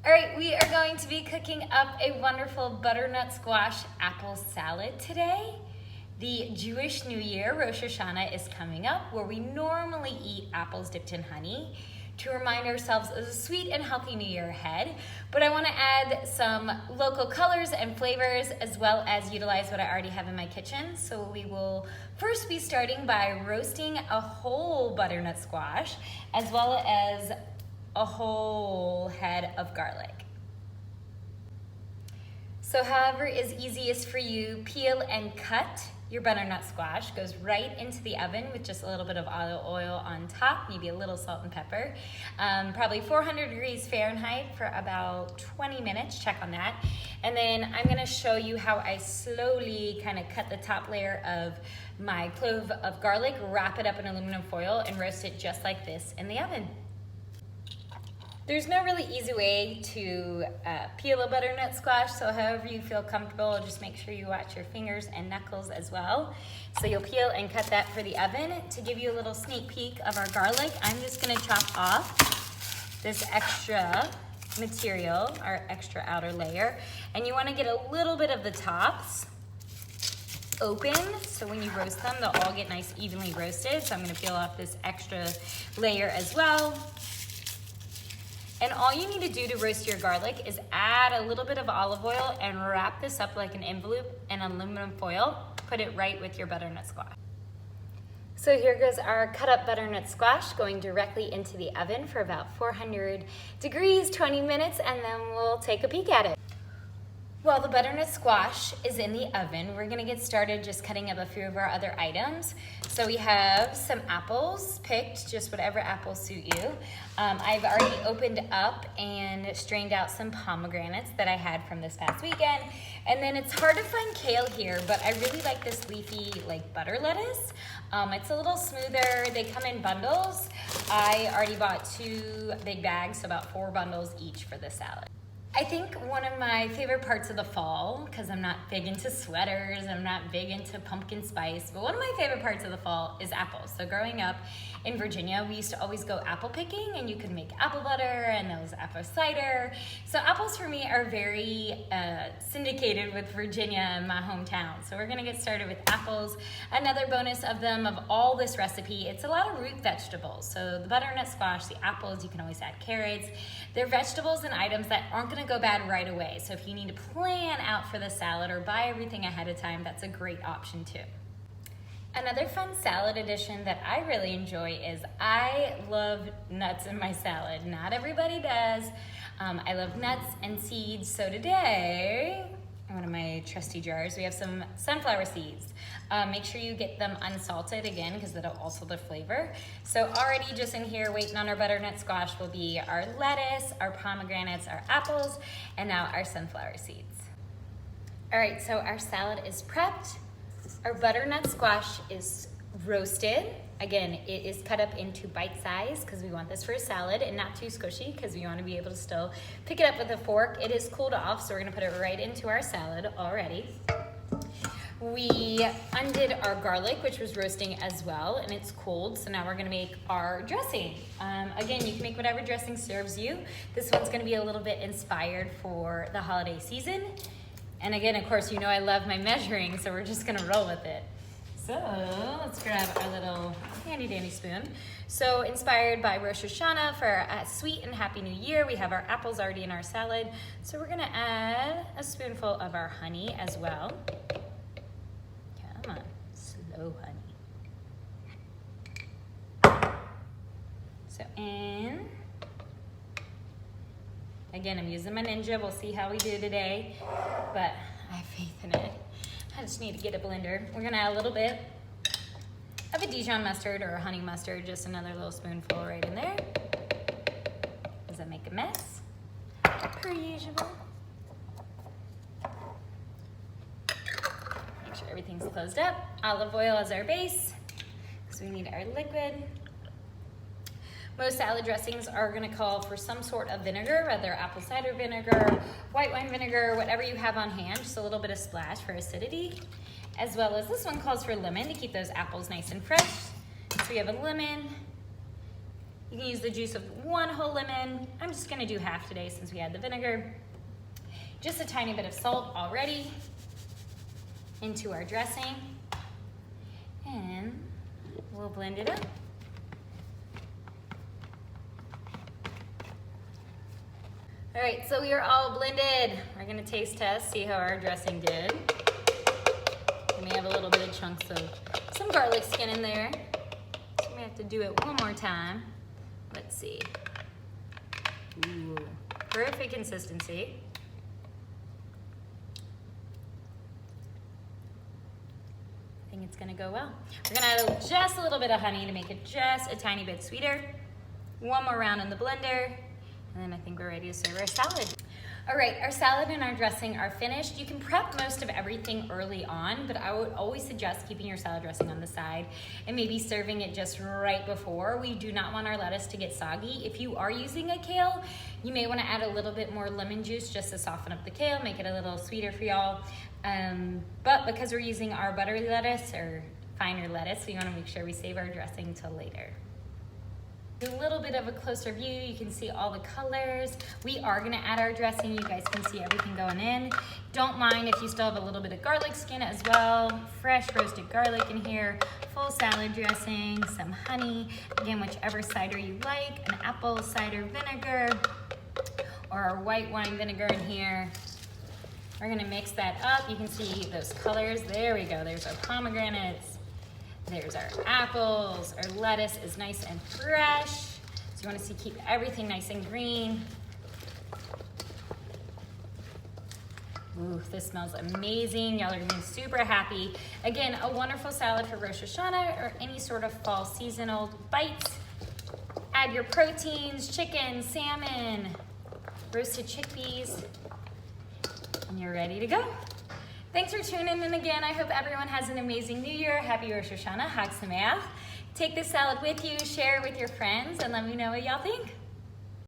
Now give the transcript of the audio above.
All right, we are going to be cooking up a wonderful butternut squash apple salad today. The Jewish New Year, Rosh Hashanah, is coming up, where we normally eat apples dipped in honey to remind ourselves of a sweet and healthy New Year ahead. But I want to add some local colors and flavors, as well as utilize what I already have in my kitchen. So we will first be starting by roasting a whole butternut squash, as well as a whole head of garlic. So however is easiest for you, peel and cut your butternut squash. Goes right into the oven with just a little bit of olive oil on top, maybe a little salt and pepper. Probably 400 degrees Fahrenheit for about 20 minutes, check on that. And then I'm gonna show you how I slowly kind of cut the top layer of my clove of garlic, wrap it up in aluminum foil, and roast it just like this in the oven. There's no really easy way to peel a butternut squash, so however you feel comfortable, just make sure you watch your fingers and knuckles as well. So you'll peel and cut that for the oven. To give you a little sneak peek of our garlic, I'm just gonna chop off this extra material, our extra outer layer, and you wanna get a little bit of the tops open, so when you roast them, they'll all get nice evenly roasted. So I'm gonna peel off this extra layer as well. And all you need to do to roast your garlic is add a little bit of olive oil and wrap this up like an envelope in aluminum foil. Put it right with your butternut squash. So here goes our cut up butternut squash going directly into the oven for about 400 degrees, 20 minutes, and then we'll take a peek at it. While the butternut squash is in the oven, we're gonna get started just cutting up a few of our other items. So we have some apples picked, just whatever apples suit you. I've already opened up and strained out some pomegranates that I had from this past weekend. And then it's hard to find kale here, but I really like this leafy like butter lettuce. It's a little smoother. They come in bundles. I already bought 2 big bags, so about 4 bundles each for the salad. I think one of my favorite parts of the fall, because I'm not big into sweaters, I'm not big into pumpkin spice, but one of my favorite parts of the fall is apples. So growing up in Virginia, we used to always go apple picking, and you could make apple butter, and there was apple cider. So apples for me are very syndicated with Virginia and my hometown. So we're gonna get started with apples. Another bonus of them, of all this recipe, it's a lot of root vegetables. So the butternut squash, the apples, you can always add carrots. They're vegetables and items that aren't gonna go bad right away. So if you need to plan out for the salad or buy everything ahead of time, that's a great option too. Another fun salad addition that I really enjoy is I love nuts in my salad. Not everybody does. I love nuts and seeds. So today, in one of my trusty jars, we have some sunflower seeds. Make sure you get them unsalted again, because that'll alter the flavor. So already just in here waiting on our butternut squash will be our lettuce, our pomegranates, our apples, and now our sunflower seeds. All right, so our salad is prepped. Our butternut squash is roasted. Again, it is cut up into bite size because we want this for a salad, and not too squishy because we want to be able to still pick it up with a fork. It is cooled off, so we're gonna put it right into our salad already. We undid our garlic, which was roasting as well, and it's cooled, so now we're gonna make our dressing. Again, you can make whatever dressing serves you. This one's gonna be a little bit inspired for the holiday season. And again, of course, you know I love my measuring, so we're just gonna roll with it. So let's grab our little handy dandy spoon. So inspired by Rosh Hashanah for a sweet and happy new year, we have our apples already in our salad. So we're gonna add a spoonful of our honey as well. Come on, slow honey. So in. Again, I'm using my Ninja. We'll see how we do today, but I have faith in it. I just need to get a blender. We're gonna add a little bit of a Dijon mustard or a honey mustard, just another little spoonful right in there. Does that make a mess? Per usual. Make sure everything's closed up. Olive oil as our base, because we need our liquid. Most salad dressings are gonna call for some sort of vinegar, whether apple cider vinegar, white wine vinegar, whatever you have on hand, just a little bit of splash for acidity, as well as this one calls for lemon to keep those apples nice and fresh. So we have a lemon, You can use the juice of 1 whole lemon. I'm just gonna do half today since we had the vinegar. Just a tiny bit of salt already into our dressing. And we'll blend it up. All right, so we are all blended. We're gonna taste test, see how our dressing did. And we have a little bit of chunks of some garlic skin in there. So we have to do it one more time. Let's see. Ooh, perfect consistency. I think it's gonna go well. We're gonna add just a little bit of honey to make it just a tiny bit sweeter. One more round in the blender, and then I think we're ready to serve our salad. All right, our salad and our dressing are finished. You can prep most of everything early on, but I would always suggest keeping your salad dressing on the side and maybe serving it just right before. We do not want our lettuce to get soggy. If you are using a kale, you may wanna add a little bit more lemon juice just to soften up the kale, make it a little sweeter for y'all. But because we're using our buttery lettuce or finer lettuce, we wanna make sure we save our dressing till later. A little bit of a closer view, you can see all the colors. We are gonna add our dressing. You guys can see everything going in. Don't mind if you still have a little bit of garlic skin as well. Fresh roasted garlic in here, full salad dressing, some honey. Again, whichever cider you like, an apple cider vinegar or our white wine vinegar in here. We're gonna mix that up. You can see those colors. There we go, there's our pomegranates. There's our apples, our lettuce is nice and fresh. So you wanna keep everything nice and green. Ooh, this smells amazing. Y'all are gonna be super happy. Again, a wonderful salad for Rosh Hashanah or any sort of fall seasonal bites. Add your proteins, chicken, salmon, roasted chickpeas, and you're ready to go. Thanks for tuning in again. I hope everyone has an amazing new year. Happy Rosh Hashanah, Hag Sameach. Take this salad with you, share it with your friends, and let me know what y'all think.